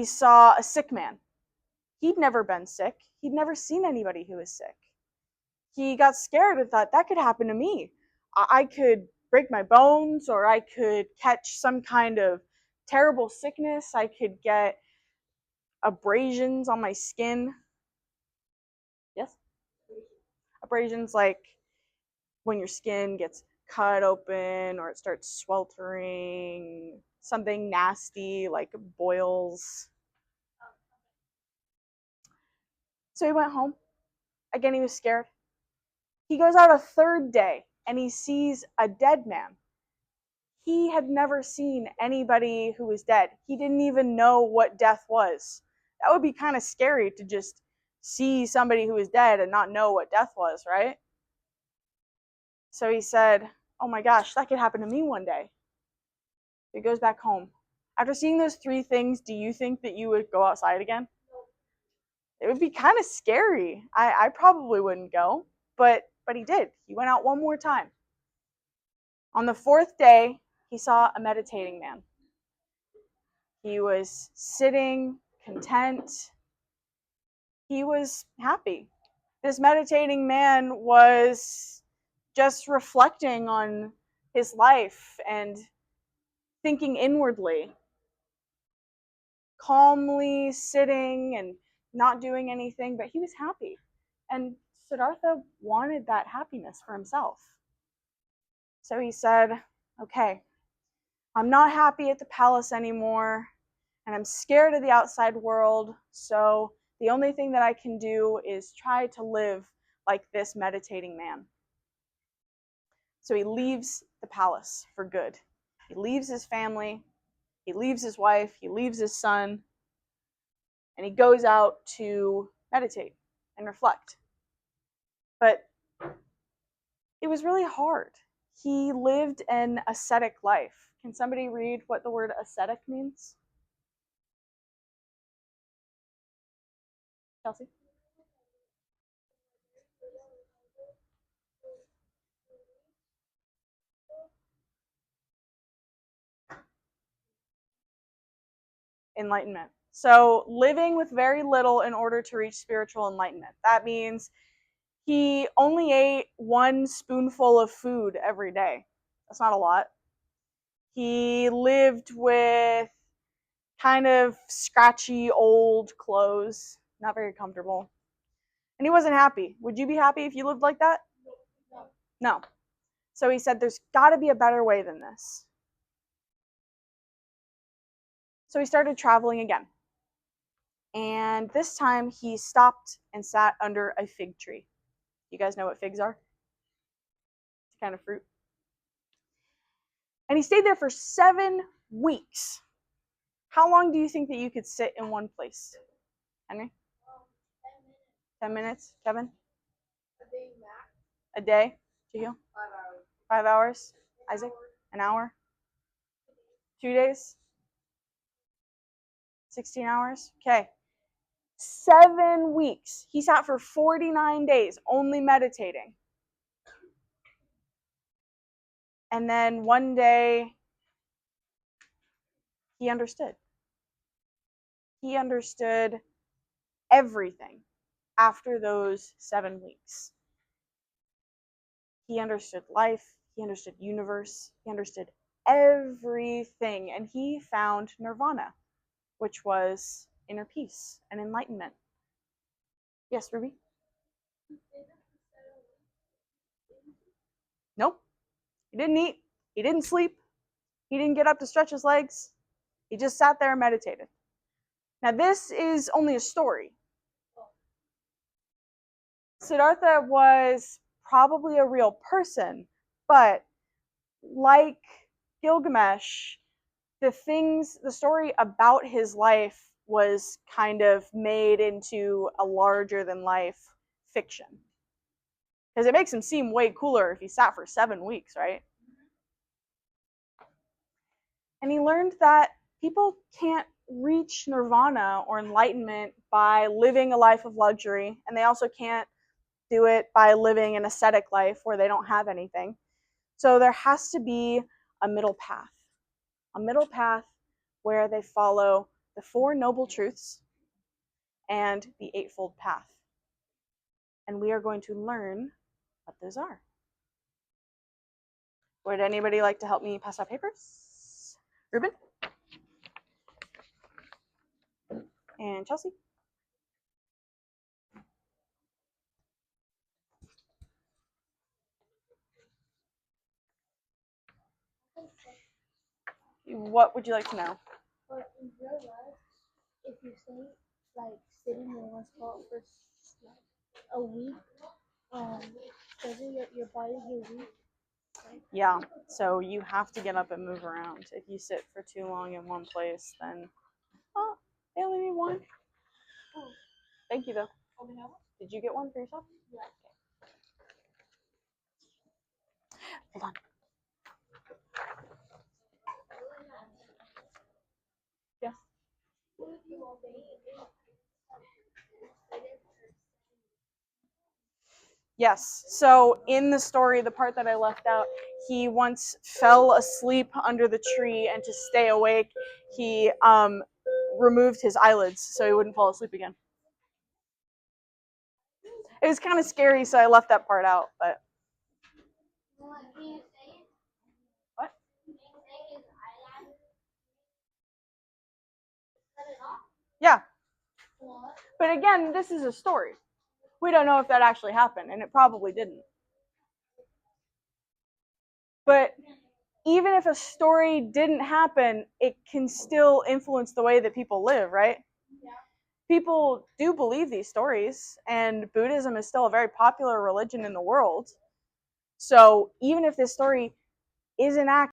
He saw a sick man. He'd never been sick. He'd never seen anybody who was sick. He got scared and thought, that could happen to me. I could break my bones, or I could catch some kind of terrible sickness. I could get abrasions on my skin. Yes? Abrasions, like when your skin gets cut open or it starts sweltering, something nasty like boils. So he went home. Again, he was scared. He goes out a third day and he sees a dead man. He had never seen anybody who was dead. He didn't even know what death was. That would be kind of scary, to just see somebody who was dead and not know what death was, right? So he said, oh my gosh, that could happen to me one day. So he goes back home. After seeing those three things, do you think that you would go outside again? It would be kind of scary. I probably wouldn't go, but he did. He went out one more time. On the fourth day, he saw a meditating man. He was sitting, content. He was happy. This meditating man was just reflecting on his life and thinking inwardly, calmly sitting and not doing anything, but he was happy. And Siddhartha wanted that happiness for himself. So he said, okay, I'm not happy at the palace anymore, and I'm scared of the outside world, so the only thing that I can do is try to live like this meditating man. So he leaves the palace for good. He leaves his family, he leaves his wife, he leaves his son, and he goes out to meditate and reflect. But it was really hard. He lived an ascetic life. Can somebody read what the word ascetic means? Chelsea? Enlightenment. So living with very little in order to reach spiritual enlightenment. That means he only ate one spoonful of food every day. That's not a lot. He lived with kind of scratchy old clothes, not very comfortable. And he wasn't happy. Would you be happy if you lived like that? No. So he said, there's got to be a better way than this. So he started traveling again. And this time he stopped and sat under a fig tree. You guys know what figs are? It's a kind of fruit. And he stayed there for 7 weeks. How long do you think that you could sit in one place? Henry? 10 minutes. Kevin? A day? Jahil? 5 hours. Isaac? An hour? 2 days? 16 hours? Okay. 7 weeks. He sat for 49 days only meditating. And then one day, he understood. He understood everything after those 7 weeks. He understood life. He understood universe. He understood everything. And he found nirvana, which was inner peace and enlightenment. Yes, Ruby? Nope. He didn't eat. He didn't sleep. He didn't get up to stretch his legs. He just sat there and meditated. Now, this is only a story. Siddhartha was probably a real person, but like Gilgamesh, the story about his life was kind of made into a larger than life fiction. Because it makes him seem way cooler if he sat for 7 weeks, right? And he learned that people can't reach nirvana or enlightenment by living a life of luxury, and they also can't do it by living an ascetic life where they don't have anything. So there has to be a middle path where they follow the Four Noble Truths and the Eightfold Path. And we are going to learn what those are. Would anybody like to help me pass out papers? Ruben? And Chelsea? What would you like to know? But in real life, if you stay like sitting in one spot for like a week, doesn't your body get weak? Yeah, so you have to get up and move around. If you sit for too long in one place, then they only need one. Thank you though. Did you get one for yourself? Yeah. Hold on. Yes. Yes. So in the story, the part that I left out, he once fell asleep under the tree, and to stay awake, he removed his eyelids so he wouldn't fall asleep again. It was kind of scary, so I left that part out. But what? Yeah. But again, this is a story. We don't know if that actually happened, and it probably didn't. But even if a story didn't happen, it can still influence the way that people live, right? Yeah. People do believe these stories, and Buddhism is still a very popular religion in the world. So even if this story isn't accurate,